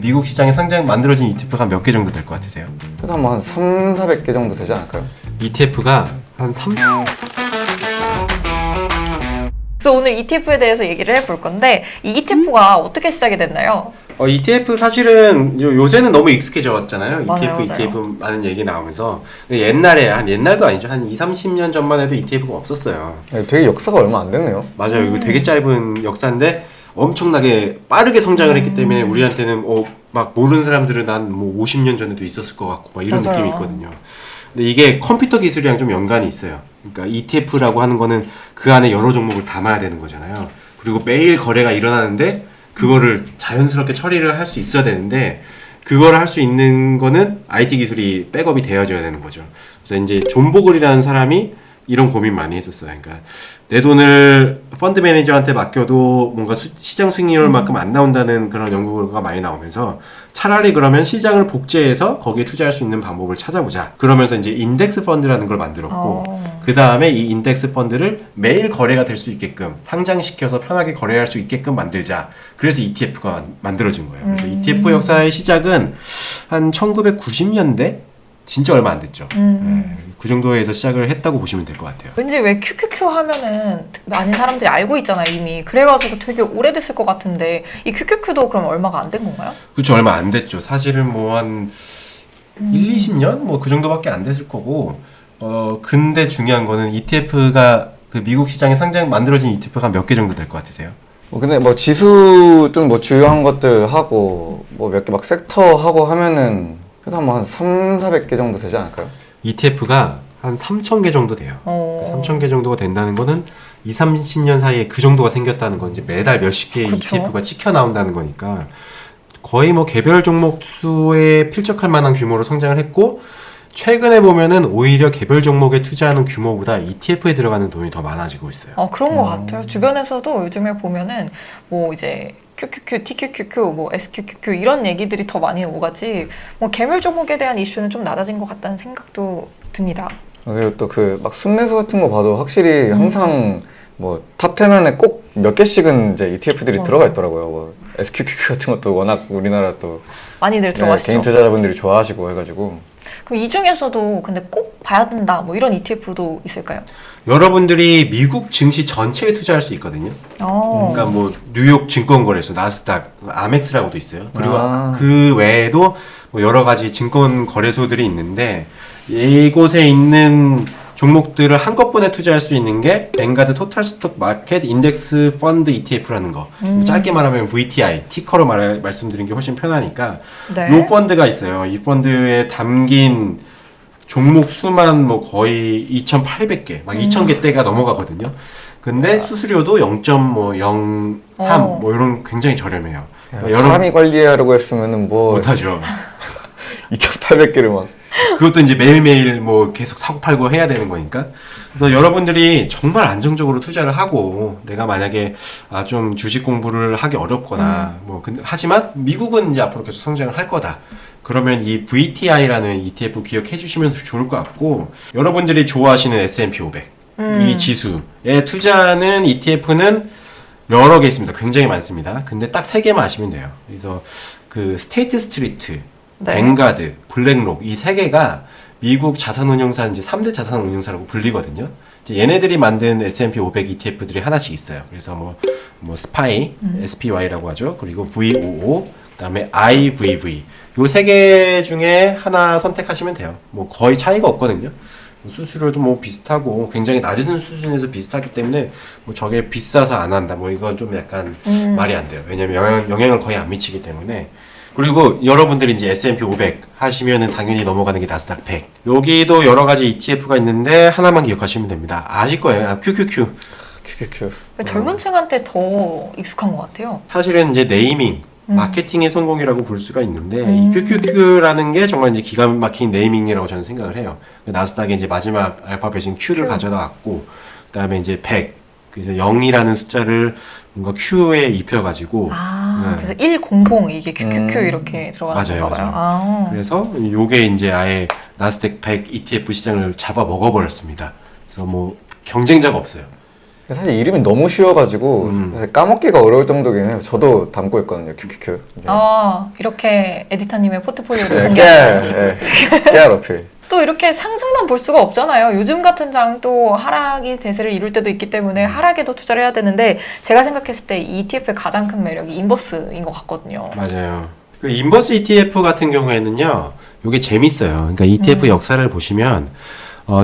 미국 시장에 만들어진 ETF가 몇 개 정도 될 것 같으세요? 그래도 한 3, 400개 정도 되지 않을까요? ETF가 한 3... 그래서 오늘 ETF에 대해서 얘기를 해볼 건데 이 ETF가 어떻게 시작이 됐나요? ETF 사실은 요새는 너무 익숙해졌잖아요. 맞아요, ETF, 맞아요. ETF 많은 얘기 나오면서 옛날도 아니죠. 한 2, 30년 전만 해도 ETF가 없었어요. 네, 되게 역사가 얼마 안 됐네요. 맞아요. 이거 되게 짧은 역사인데 엄청나게 빠르게 성장을 했기 때문에 우리한테는 막 모르는 사람들은 난 뭐 50년 전에도 있었을 것 같고 막 이런 맞아요. 느낌이 있거든요. 근데 이게 컴퓨터 기술이랑 좀 연관이 있어요. 그러니까 ETF라고 하는 거는 그 안에 여러 종목을 담아야 되는 거잖아요. 그리고 매일 거래가 일어나는데 그거를 자연스럽게 처리를 할 수 있어야 되는데 그걸 할 수 있는 거는 IT 기술이 백업이 되어져야 되는 거죠. 그래서 이제 존 보글이라는 사람이 이런 고민 많이 했었어요. 그러니까 내 돈을 펀드 매니저한테 맡겨도 뭔가 시장 수익률만큼 안 나온다는 그런 연구가 많이 나오면서 차라리 그러면 시장을 복제해서 거기에 투자할 수 있는 방법을 찾아보자. 그러면서 이제 인덱스 펀드라는 걸 만들었고 그 다음에 이 인덱스 펀드를 매일 거래가 될 수 있게끔 상장시켜서 편하게 거래할 수 있게끔 만들자. 그래서 ETF가 만들어진 거예요. 그래서 ETF 역사의 시작은 한 1990년대? 진짜 얼마 안 됐죠. 네, 그 정도에서 시작을 했다고 보시면 될 것 같아요. 왠지 왜 QQQ 하면은 많은 사람들이 알고 있잖아요 이미. 그래가지고 되게 오래됐을 것 같은데 이 QQQ도 그럼 얼마가 안 된 건가요? 그렇죠. 얼마 안 됐죠. 사실은 뭐 한 1, 20년? 뭐 그 정도밖에 안 됐을 거고 근데 중요한 거는 ETF가 그 미국 시장에 만들어진 ETF가 몇 개 정도 될 것 같으세요? 근데 뭐 지수 좀 뭐 주요한 것들 하고 뭐 몇 개 막 섹터 하고 하면은 그래도 한 3, 400개 정도 되지 않을까요? ETF가 한 3,000개 정도 돼요. 3,000개 정도가 된다는 거는 2, 30년 사이에 그 정도가 생겼다는 건 이제 매달 몇십 개의 그쵸. ETF가 찍혀 나온다는 거니까 거의 뭐 개별 종목 수에 필적할 만한 규모로 성장을 했고 최근에 보면은 오히려 개별 종목에 투자하는 규모보다 ETF에 들어가는 돈이 더 많아지고 있어요. 그런 것 같아요. 주변에서도 요즘에 보면은 뭐 이제 QQQ, TQQQ, 뭐 SQQQ 이런 얘기들이 더 많이 오가지 뭐 개별 종목에 대한 이슈는 좀 낮아진 것 같다는 생각도 듭니다. 그리고 또 그 막 순매수 같은 거 봐도 확실히 항상 뭐 탑 10 안에 꼭 몇 개씩은 이제 ETF들이 들어가 있더라고요. 뭐 SQQQ 같은 것도 워낙 우리나라 또 많이들 들어가시죠. 개인 투자자분들이 좋아하시고 해가지고. 그럼 이 중에서도 근데 꼭 봐야 된다 뭐 이런 ETF도 있을까요? 여러분들이 미국 증시 전체에 투자할 수 있거든요. 그러니까 뭐 뉴욕 증권거래소, 나스닥, 아멕스라고도 있어요. 그리고 그 외에도 뭐 여러 가지 증권 거래소들이 있는데 이곳에 있는 종목들을 한꺼번에 투자할 수 있는 게 뱅가드 토탈 스톡 마켓 인덱스 펀드 ETF라는 거. 짧게 말하면 VTI, 티커로 말씀드린 게 훨씬 편하니까 네. 이 펀드가 있어요. 이 펀드에 담긴 종목 수만 뭐 거의 2,800개, 막 2,000개대가 넘어가거든요. 근데 수수료도 0.03 뭐 이런 굉장히 저렴해요. 그러니까 사람이 관리하려고 했으면은 뭐 못하죠. 2,800개를 막. 그것도 이제 매일매일 뭐 계속 사고 팔고 해야 되는 거니까. 그래서 여러분들이 정말 안정적으로 투자를 하고 내가 만약에 좀 주식 공부를 하기 어렵거나 하지만 미국은 이제 앞으로 계속 성장을 할 거다. 그러면 이 VTI라는 ETF 기억해 주시면 좋을 것 같고 여러분들이 좋아하시는 S&P 500 이 지수에 투자하는 ETF는 여러 개 있습니다. 굉장히 많습니다. 근데 딱 3개만 아시면 돼요. 그래서 그 스테이트 스트리트 네. 뱅가드, 블랙록 이 3개가 미국 자산운용사 이제 3대 자산운용사라고 불리거든요. 이제 얘네들이 만든 S&P 500 ETF들이 하나씩 있어요. 그래서 뭐 SPY, SPY라고 하죠. 그리고 VOO, 그다음에 IVV. 요 3개 중에 하나 선택하시면 돼요. 뭐 거의 차이가 없거든요. 수수료도 뭐 비슷하고 굉장히 낮은 수준에서 비슷하기 때문에 뭐 저게 비싸서 안 한다. 뭐 이건 좀 약간 말이 안 돼요. 왜냐면 영향을 거의 안 미치기 때문에. 그리고 여러분들이 이제 S&P 500 하시면은 당연히 넘어가는 게 나스닥 100. 여기도 여러 가지 ETF가 있는데 하나만 기억하시면 됩니다. 아실 거예요. QQQ. QQQ. 젊은 층한테 더 익숙한 것 같아요. 사실은 이제 네이밍, 마케팅의 성공이라고 볼 수가 있는데 이 QQQ라는 게 정말 이제 기가 막힌 네이밍이라고 저는 생각을 해요. 나스닥에 이제 마지막 알파벳인 Q를 가져다 왔고 그다음에 이제 100. 그래서 0이라는 숫자를 뭔가 Q에 입혀가지고 그래서 100 이게 QQQ 이렇게 들어가는 맞아요, 건가 봐요. 그래서 요게 이제 아예 나스닥 100 ETF 시장을 잡아 먹어버렸습니다. 그래서 뭐 경쟁자가 없어요. 사실 이름이 너무 쉬워가지고 사실 까먹기가 어려울 정도긴 해요. 저도 담고 있거든요. QQQ. 이제. 이렇게 에디터님의 포트폴리오를 네, 공개하는 깨알 어필. 또 이렇게 상승만 볼 수가 없잖아요. 요즘 같은 장 또 하락이 대세를 이룰 때도 있기 때문에 하락에도 투자를 해야 되는데 제가 생각했을 때 이 ETF의 가장 큰 매력이 인버스인 것 같거든요. 맞아요. 그 인버스 ETF 같은 경우에는요, 이게 재밌어요. 그러니까 ETF 역사를 보시면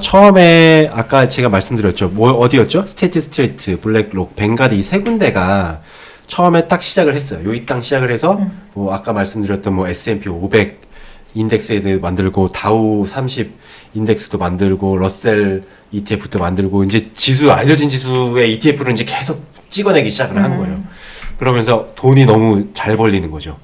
처음에 아까 제가 말씀드렸죠. 뭐 어디였죠? 스테이트 스트리트, 블랙록, 뱅가드 이 세 군데가 처음에 딱 시작을 했어요. 여기 딱 시작을 해서 뭐 아까 말씀드렸던 뭐 S&P 500 인덱스에도 만들고 다우 30 인덱스도 만들고 러셀 ETF도 만들고 이제 지수 알려진 지수의 ETF를 이제 계속 찍어내기 시작을 한 거예요. 그러면서 돈이 너무 잘 벌리는 거죠.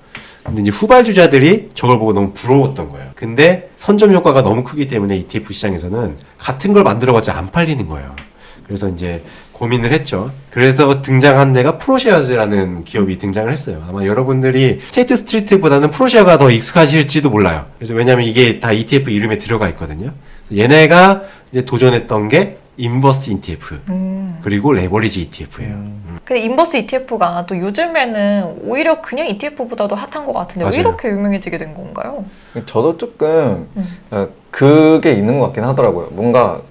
근데 이제 후발주자들이 저걸 보고 너무 부러웠던 거예요. 근데 선점 효과가 너무 크기 때문에 ETF 시장에서는 같은 걸 만들어봤자 안 팔리는 거예요. 그래서 이제 고민을 했죠. 그래서 등장한 데가 프로쉐어즈라는 기업이 등장을 했어요. 아마 여러분들이 스테이트 스트리트보다는 프로쉐어가 더 익숙하실지도 몰라요. 그래서 왜냐면 이게 다 ETF 이름에 들어가 있거든요. 그래서 얘네가 이제 도전했던 게 인버스 ETF 그리고 레버리지 ETF예요. 근데 인버스 ETF가 또 요즘에는 오히려 그냥 ETF보다도 핫한 것 같은데 왜 맞아요. 이렇게 유명해지게 된 건가요? 저도 조금 그게 있는 것 같긴 하더라고요. 뭔가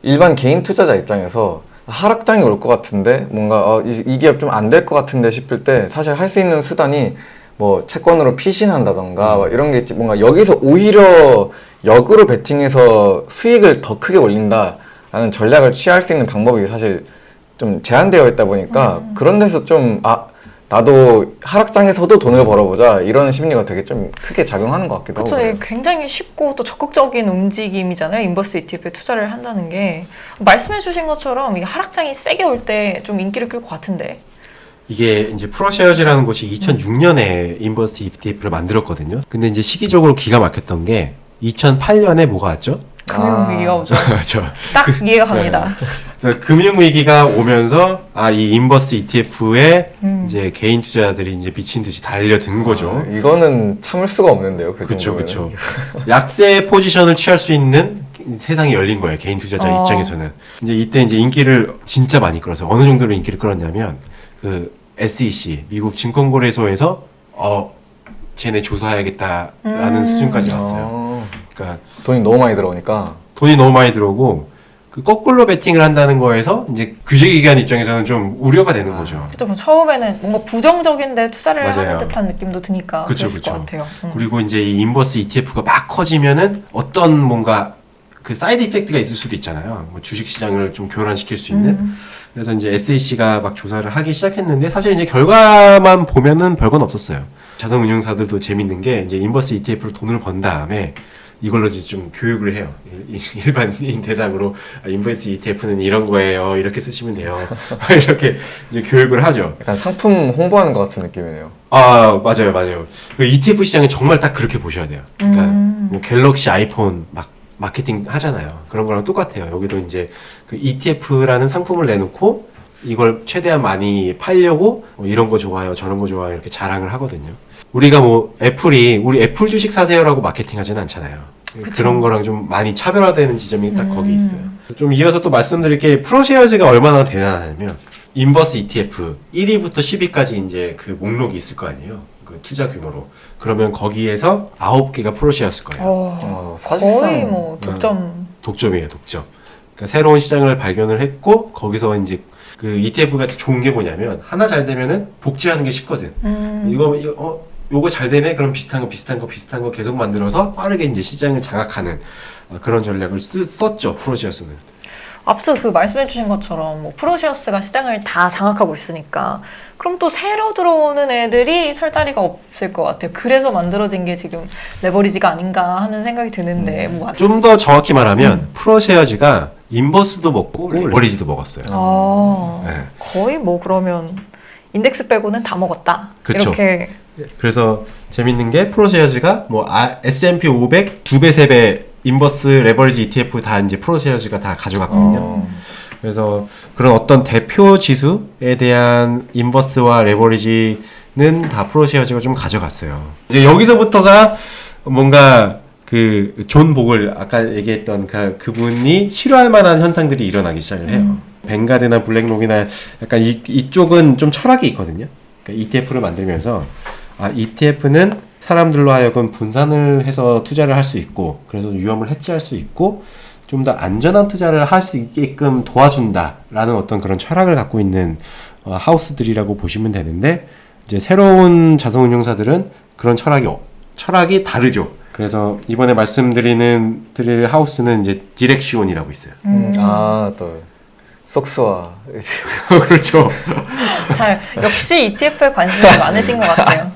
일반 개인 투자자 입장에서 하락장이 올 것 같은데 뭔가 이 기업 좀 안 될 것 같은데 싶을 때 사실 할 수 있는 수단이 뭐 채권으로 피신한다던가 막 이런 게 있지. 뭔가 여기서 오히려 역으로 베팅해서 수익을 더 크게 올린다라는 전략을 취할 수 있는 방법이 사실 좀 제한되어 있다 보니까 그런 데서 좀 나도 하락장에서도 돈을 벌어보자 이런 심리가 되게 좀 크게 작용하는 것 같기도 하고. 그렇죠. 굉장히 쉽고 또 적극적인 움직임이잖아요. 인버스 ETF에 투자를 한다는 게 말씀해주신 것처럼 이게 하락장이 세게 올 때 좀 인기를 끌 것 같은데. 이게 이제 프로쉐어즈라는 곳이 2006년에 인버스 ETF를 만들었거든요. 근데 이제 시기적으로 기가 막혔던 게 2008년에 뭐가 왔죠? 금융위기가 오죠. 그렇죠. 딱 이해가 갑니다. 그래서 금융위기가 오면서 이 인버스 ETF에 이제 개인 투자자들이 이제 미친 듯이 달려든 거죠. 이거는 참을 수가 없는데요. 그렇죠, 그렇죠. 약세 포지션을 취할 수 있는 세상이 열린 거예요. 개인 투자자 입장에서는. 이제 이때 이제 인기를 진짜 많이 끌어서 어느 정도로 인기를 끌었냐면 그 SEC 미국 증권거래소에서 쟤네 조사해야겠다라는 수준까지 왔어요. 그러니까 돈이 너무 많이 들어오니까. 돈이 너무 많이 들어오고 그 거꾸로 베팅을 한다는 거에서 이제 규제기관 입장에서는 좀 우려가 되는 거죠. 그렇죠. 뭐 처음에는 뭔가 부정적인데 투자를 맞아요. 하는 듯한 느낌도 드니까 그쵸, 그랬을 것 같아요. 그리고 이제 이 인버스 ETF가 막 커지면은 어떤 뭔가 그 사이드 이펙트가 있을 수도 있잖아요. 뭐 주식 시장을 좀 교란시킬 수 있는. 그래서 이제 SEC가 막 조사를 하기 시작했는데 사실 이제 결과만 보면은 별건 없었어요. 자산운용사들도 재밌는 게 이제 인버스 ETF로 돈을 번 다음에 이걸로 이제 좀 교육을 해요. 일반인 대상으로 인버스 ETF는 이런 거예요. 이렇게 쓰시면 돼요. 이렇게 이제 교육을 하죠. 약간 상품 홍보하는 것 같은 느낌이네요. 맞아요, 맞아요. 그 ETF 시장은 정말 딱 그렇게 보셔야 돼요. 그러니까 뭐 갤럭시, 아이폰 막 마케팅 하잖아요. 그런 거랑 똑같아요. 여기도 이제 그 ETF라는 상품을 내놓고 이걸 최대한 많이 팔려고 이런 거 좋아요, 저런 거 좋아요 이렇게 자랑을 하거든요. 우리가 뭐 우리 애플 주식 사세요라고 마케팅 하진 않잖아요. 그쵸. 그런 거랑 좀 많이 차별화되는 지점이 딱 거기 있어요. 좀 이어서 또 말씀드릴 게 프로쉐어즈가 얼마나 대단하냐면 인버스 ETF 1위부터 10위까지 이제 그 목록이 있을 거 아니에요. 그 투자 규모로. 그러면 거기에서 9개가 프로쉐어였을 거예요. 거의 뭐 독점이에요, 독점. 그러니까 새로운 시장을 발견을 했고 거기서 이제 그 ETF가 좋은 게 뭐냐면 하나 잘 되면은 복제하는 게 쉽거든. 요거 잘 되네? 그럼 비슷한 거 계속 만들어서 빠르게 이제 시장을 장악하는 그런 전략을 썼죠, 프로쉐어스는. 앞서 그 말씀해주신 것처럼 뭐 프로시어스가 시장을 다 장악하고 있으니까 그럼 또 새로 들어오는 애들이 설 자리가 없을 것 같아요. 그래서 만들어진 게 지금 레버리지가 아닌가 하는 생각이 드는데 뭐 좀 더 정확히 말하면 프로쉐어즈가 인버스도 먹고 레버리지도 먹었어요. 아, 네. 거의 뭐 그러면 인덱스 빼고는 다 먹었다. 그쵸. 이렇게. 그래서 재밌는 게 프로쉐어즈가 뭐 S&P 500 2배, 3배 인버스 레버리지 ETF 다 이제 프로쉐어즈가 다 가져갔거든요. 그래서 그런 어떤 대표 지수에 대한 인버스와 레버리지는 다 프로쉐어즈가 좀 가져갔어요. 이제 여기서부터가 뭔가 그 존 복을 아까 얘기했던 그분이 싫어할 만한 현상들이 일어나기 시작을 해요. 뱅가드나 블랙록이나 약간 이쪽은 좀 철학이 있거든요. 그러니까 ETF를 만들면서 ETF는 사람들로 하여금 분산을 해서 투자를 할 수 있고 그래서 위험을 해치할 수 있고 좀 더 안전한 투자를 할 수 있게끔 도와준다라는 어떤 그런 철학을 갖고 있는 하우스들이라고 보시면 되는데 이제 새로운 자산운용사들은 그런 철학이 다르죠. 그래서 이번에 드릴 하우스는 이제 디렉시온이라고 있어요. 또 속스와 그렇죠. 역시 ETF에 관심이 많으신 것 같아요.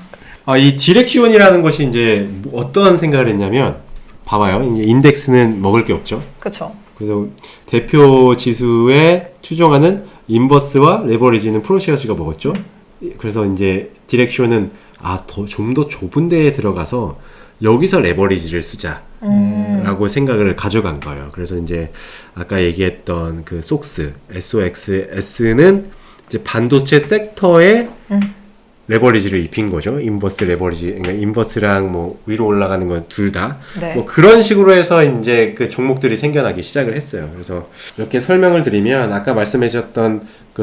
이 디렉시온이라는 것이 이제 어떤 생각을 했냐면 봐봐요. 이제 인덱스는 먹을 게 없죠. 그렇죠. 그래서 대표 지수에 추정하는 인버스와 레버리지는 프로시어스가 먹었죠. 그래서 이제 디렉시온은 좀 더 좁은 데에 들어가서 여기서 레버리지를 쓰자라고 생각을 가져간 거예요. 그래서 이제 아까 얘기했던 그 SOXS는 이제 반도체 섹터에 레버리지를 입힌 거죠. 인버스 레버리지, 그러니까 인버스랑 뭐 위로 올라가는 건 둘 다. 네. 뭐 그런 식으로 해서 이제 그 종목들이 생겨나기 시작을 했어요. 그래서 이렇게 설명을 드리면 아까 말씀하셨던 그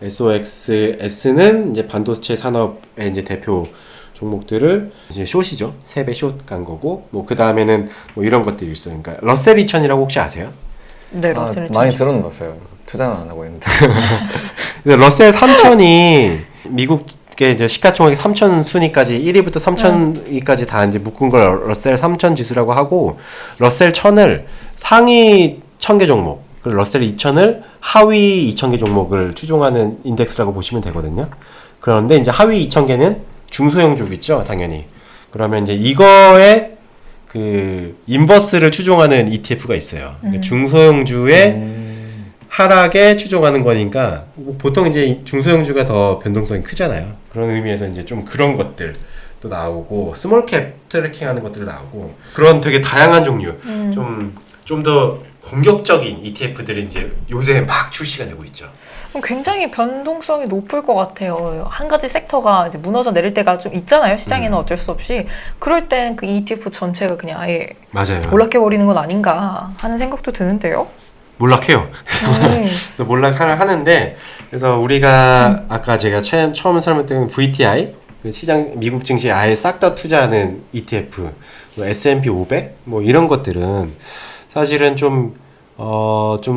SOXS는 이제 반도체 산업의 이제 대표 종목들을 이제 숏이죠. 3배 숏 간 거고, 뭐 그 다음에는 뭐 이런 것들이 있어요. 그러니까 러셀 2000이라고 혹시 아세요? 네, 러셀 많이 들어는 봤어요. 투자는 안 하고 있는데. 러셀 3000이 미국의 이제 시가총액 3000 순위까지 1위부터 3000위까지 다 이제 묶은 걸 러셀 3000 지수라고 하고, 러셀 1000을 상위 1000개 종목, 그리고 러셀 2000을 하위 2000개 종목을 추종하는 인덱스라고 보시면 되거든요. 그런데 이제 하위 2000개는 중소형주고 있죠, 당연히. 그러면 이제 이거에 그 인버스를 추종하는 ETF가 있어요. 그러니까 중소형주의 하락에 추종하는 거니까 보통 이제 중소형주가 더 변동성이 크잖아요. 그런 의미에서 이제 좀 그런 것들도 나오고 스몰캡 트래킹하는 것들 나오고 그런 되게 다양한 종류 좀 더 공격적인 ETF들이 이제 요새 막 출시가 되고 있죠. 굉장히 변동성이 높을 것 같아요. 한 가지 섹터가 이제 무너져 내릴 때가 좀 있잖아요. 시장에는 어쩔 수 없이. 그럴 땐 그 ETF 전체가 그냥 아예 맞아요. 몰락해버리는 건 아닌가 하는 생각도 드는데요. 몰락해요. 그래서 하는데 그래서 우리가 아까 제가 처음 설명드린 VTI 그 시장 미국 증시에 아예 싹 다 투자하는 ETF, 뭐 S&P 500 뭐 이런 것들은 사실은 좀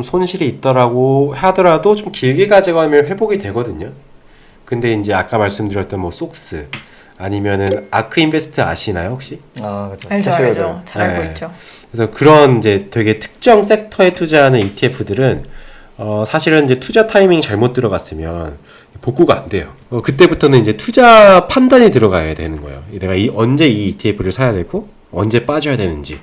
손실이 있더라고 하더라도 좀 길게 가져가면 회복이 되거든요. 근데 이제 아까 말씀드렸던 뭐 속스 아니면은 아크 인베스트 아시나요 혹시? 그렇죠. 알죠. 잘 알고 있죠. 그래서 그런 이제 되게 특정 섹터에 투자하는 ETF들은 사실은 이제 투자 타이밍 잘못 들어갔으면 복구가 안 돼요. 그때부터는 이제 투자 판단이 들어가야 되는 거예요. 내가 언제 이 ETF를 사야 되고 언제 빠져야 되는지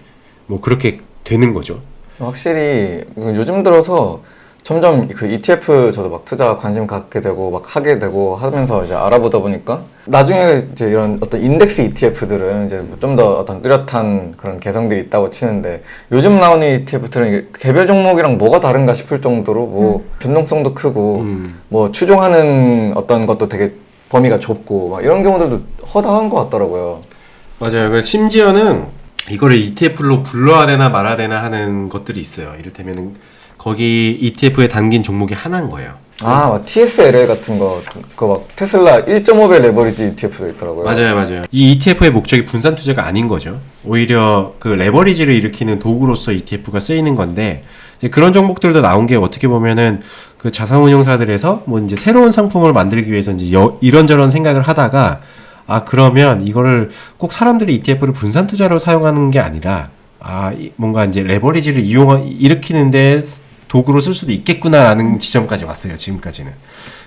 뭐 그렇게 되는 거죠. 확실히 요즘 들어서 점점 그 ETF 저도 막 투자 관심 갖게 되고 막 하게 되고 하면서 이제 알아보다 보니까 나중에 이제 이런 어떤 인덱스 ETF들은 이제 좀 더 어떤 뚜렷한 그런 개성들이 있다고 치는데 요즘 나오는 ETF들은 개별 종목이랑 뭐가 다른가 싶을 정도로 뭐 변동성도 크고 뭐 추종하는 어떤 것도 되게 범위가 좁고 막 이런 경우들도 허다한 것 같더라고요. 맞아요. 심지어는 이거를 ETF로 불러야 되나 말아야 되나 하는 것들이 있어요. 이를테면 거기 ETF에 담긴 종목이 하나인 거예요. 막 TSLL 같은 거, 그 막 테슬라 1.5배 레버리지 ETF도 있더라고요. 맞아요. 이 ETF의 목적이 분산 투자가 아닌 거죠. 오히려 그 레버리지를 일으키는 도구로서 ETF가 쓰이는 건데, 이제 그런 종목들도 나온 게 어떻게 보면은 그 자산운용사들에서 뭐 이제 새로운 상품을 만들기 위해서 이제 이런저런 생각을 하다가 그러면 이거를 꼭 사람들이 ETF를 분산 투자로 사용하는 게 아니라 뭔가 이제 레버리지를 일으키는데 도구로 쓸 수도 있겠구나라는 지점까지 왔어요. 지금까지는.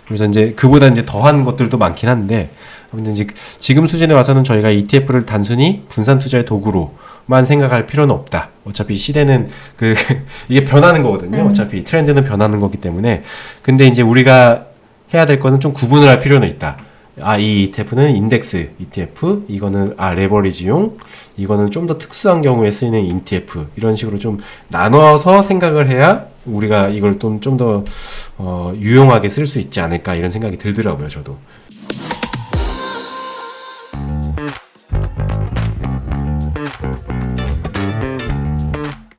그래서 이제 그보다 이제 더한 것들도 많긴 한데 아무튼 이제 지금 수준에 와서는 저희가 ETF를 단순히 분산 투자의 도구로만 생각할 필요는 없다. 어차피 시대는 이게 변하는 거거든요. 어차피 트렌드는 변하는 거기 때문에. 근데 이제 우리가 해야 될 거는 좀 구분을 할 필요는 있다. 이 ETF는 인덱스 ETF, 이거는 레버리지용, 이거는 좀 더 특수한 경우에 쓰이는 ETF 이런 식으로 좀 나눠서 생각을 해야 우리가 이걸 좀 더 유용하게 쓸 수 있지 않을까 이런 생각이 들더라고요, 저도.